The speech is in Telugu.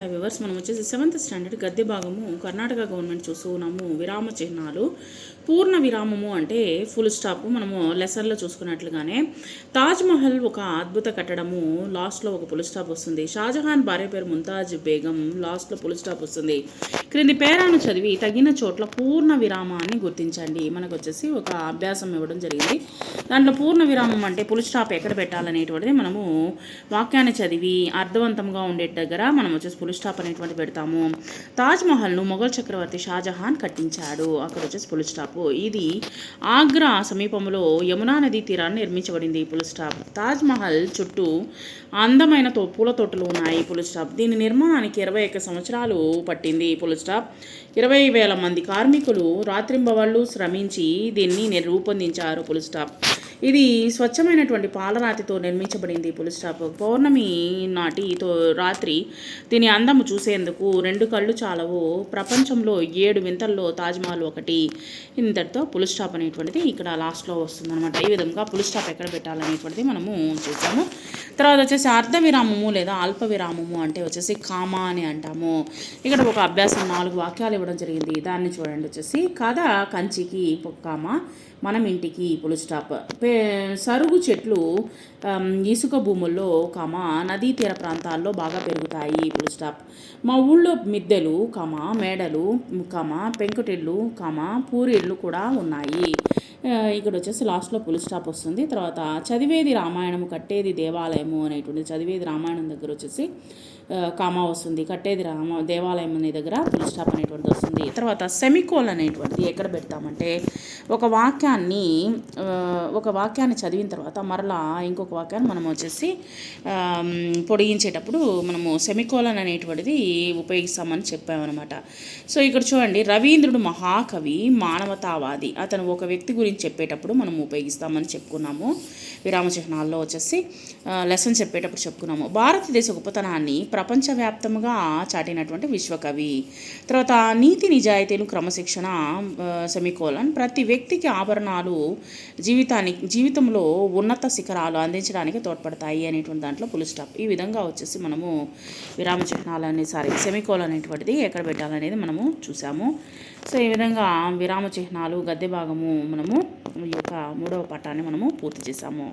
వ్యూవర్స్ మనం వచ్చేసి 7th స్టాండర్డ్ గద్య భాగము కర్ణాటక గవర్నమెంట్ చూస్తూ ఉన్నాము. విరామ చిహ్నాలు పూర్ణ విరామము అంటే ఫుల్ స్టాప్. మనము లెసన్లో చూసుకున్నట్లుగానే తాజ్ మహల్ ఒక అద్భుత కట్టడము, లాస్ట్లో ఒక ఫుల్ స్టాప్ వస్తుంది. షాజహాన్ భార్య పేరు ముంతాజ్ బేగం, లాస్ట్లో ఫుల్ స్టాప్ వస్తుంది. క్రింది పేరాను చదివి తగిన చోట్ల పూర్ణ విరామాన్ని గుర్తించండి. మనకు వచ్చేసి ఒక అభ్యాసం ఇవ్వడం జరిగింది. దాంట్లో పూర్ణ విరామం అంటే ఫుల్ స్టాప్ ఎక్కడ పెట్టాలనేటువంటిది మనము వాక్యాన్ని చదివి అర్థవంతంగా ఉండే దగ్గర మనం వచ్చేసి ఫుల్ స్టాప్ అనేటువంటి పెడతాము. తాజ్ మహల్ను మొఘల్ చక్రవర్తి షాజహాన్ కట్టించాడు. అక్కడ వచ్చేసి ఫుల్ స్టాప్. ఇది ఆగ్రా సమీపంలో యమునా నదీ తీరాన్ని నిర్మించబడింది. Full stop. తాజ్ మహల్ చుట్టూ అందమైన పూల తోటలు ఉన్నాయి. Full stop. దీని నిర్మాణానికి 21 సంవత్సరాలు పట్టింది. Full stop. 20,000 మంది కార్మికులు రాత్రింబవళ్ళు శ్రమించి దీన్ని రూపొందించారు. Full stop. ఇది స్వచ్ఛమైనటువంటి పాలరాతితో నిర్మించబడింది. Full stop. పౌర్ణమి నాటి రాత్రి దీని అందము చూసేందుకు 2 కళ్ళు చాలవు. ప్రపంచంలో 7 వింతల్లో తాజ్మహల్ ఒకటి. ఇంతటితో ఫుల్ స్టాప్ అనేటువంటిది ఇక్కడ లాస్ట్లో వస్తుందన్నమాట. ఈ విధంగా ఫుల్ స్టాప్ ఎక్కడ పెట్టాలనేటువంటిది మనము చూసాము. తర్వాత వచ్చేసి అర్ధ విరామము లేదా అల్ప విరామము అంటే వచ్చేసి కామా అని అంటాము. ఇక్కడ ఒక అభ్యాసం 4 వాక్యాలు ఇవ్వడం జరిగింది. దాన్ని చూడండి. వచ్చేసి కథ కంచికి కామా, మనం ఇంటికి ఫుల్ స్టాప్. సరుగు చెట్లు ఇసుక భూముల్లో నదీ తీర ప్రాంతాల్లో బాగా పెరుగుతాయి. Full stop. మా ఊళ్ళో మిద్దెలు మేడలు పెంకుటిళ్ళు పూరిళ్ళు కూడా ఉన్నాయి. ఇక్కడ వచ్చేసి లాస్ట్లో ఫుల్ స్టాప్ వస్తుంది. తర్వాత చదివేది రామాయణము కట్టేది దేవాలయము అనేటువంటి చదివేది రామాయణం దగ్గర వచ్చేసి కామా వస్తుంది. కట్టేది దేవాలయం అనే దగ్గర ఫుల్ స్టాప్ అనేటువంటిది వస్తుంది. తర్వాత సెమికోల్ అనేటువంటిది ఎక్కడ పెడతామంటే ఒక వాక్యాన్ని చదివిన తర్వాత మరలా ఇంకొక వాక్యాన్ని మనం వచ్చేసి పొడిగించేటప్పుడు మనము సెమికోలన్ అనేటువంటిది ఉపయోగిస్తామని చెప్పామన్నమాట. సో ఇక్కడ చూడండి, రవీంద్రుడు మహాకవి, మానవతావాది. అతను ఒక వ్యక్తి గురించి చెప్పేటప్పుడు మనం ఉపయోగిస్తామని చెప్పుకున్నాము. విరామ చిహ్నాల్లో వచ్చేసి లెసన్ చెప్పేటప్పుడు చెప్పుకున్నాము. భారతదేశ గొప్పతనాన్ని ప్రపంచవ్యాప్తంగా చాటినటువంటి విశ్వకవి. తర్వాత నీతి నిజాయితీలు క్రమశిక్షణ సెమికోలన్ ప్రతి వ్యక్తికి ఆభరణాలు జీవితంలో ఉన్నత శిఖరాలు అందించడానికి తోడ్పడతాయి అనేటువంటి దాంట్లో ఫుల్ స్టాప్. ఈ విధంగా వచ్చేసి మనము విరామ చిహ్నాలు సెమికోలన్ అనేటువంటిది ఎక్కడ పెట్టాలనేది మనము చూసాము. సో ఈ విధంగా విరామ చిహ్నాలు గద్య భాగము మనము ఈ యొక్క 3వ పాఠాన్ని మనము పూర్తి చేసాము.